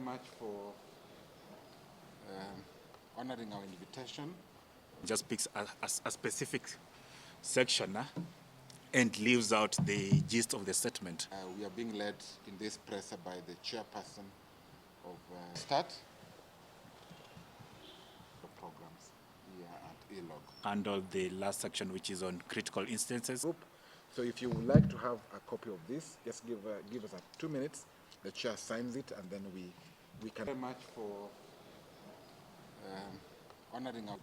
much for honoring our invitation. Just picks a specific section and leaves out the gist of the statement. We are being led in this presser by the chairperson of START, the programs here at ELOG. Handle the last section, which is on critical instances. So if you would like to have a copy of this, just give us 2 minutes. The chair signs it, and then we can. Very much for honoring our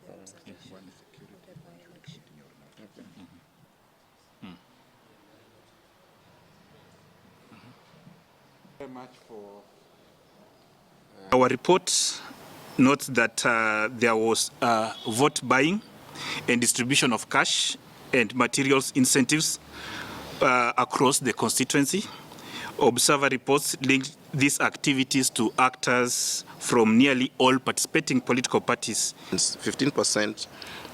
Very much for our report notes that there was vote buying and distribution of cash and materials incentives across the constituency. Observer reports link these activities to actors from nearly all participating political parties. 15%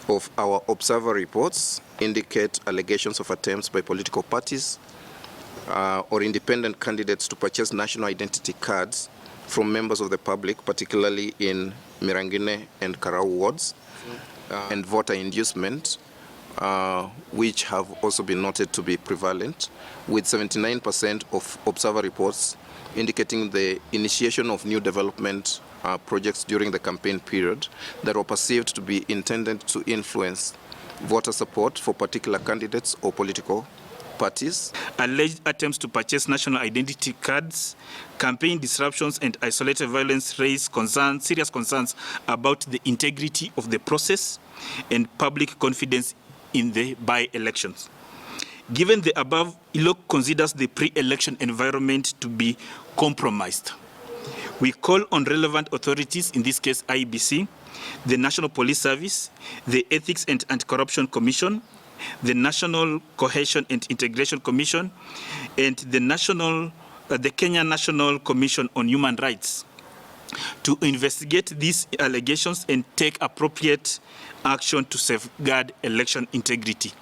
of our observer reports indicate allegations of attempts by political parties or independent candidates to purchase national identity cards from members of the public, particularly in Mirangine and Kalou wards, and voter inducement, which have also been noted to be prevalent, with 79% of observer reports indicating the initiation of new development projects during the campaign period that were perceived to be intended to influence voter support for particular candidates or political parties. Alleged attempts to purchase national identity cards, campaign disruptions, and isolated violence raise serious concerns about the integrity of the process and public confidence in the by-elections. Given the above, ILOC considers the pre-election environment to be compromised. We call on relevant authorities, in this case IEBC, the National Police Service, the Ethics and Anti-Corruption Commission, the National Cohesion and Integration Commission, and the Kenya National Commission on Human Rights to investigate these allegations and take appropriate action to safeguard election integrity.